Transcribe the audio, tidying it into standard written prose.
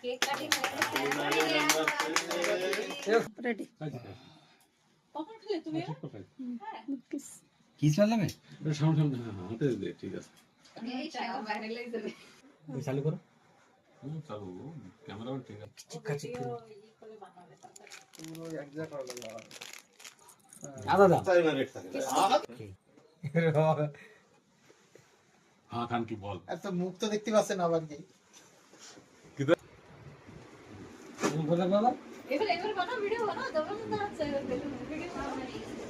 cake cutting ready কখন খেলে তুমি কি চালাবে সামনে সামনে হাতে দে ঠিক আছে এই চাও বাইরে লাগি যাবে ওই চালু করো চালু ক্যামেরা ঠিক আছে চিপকা চিপকা করে বানাবে পুরো এক জায়গা করা লাগবে আদা দাও তাই না রেট থাকে হ্যাঁ খান কি বল এত মুখ তো দেখতে পাচ্ছেন আবার কি বলে বাবা এবারে বানাও ভিডিও বানাও দরকার আছে ভিডিও বানাও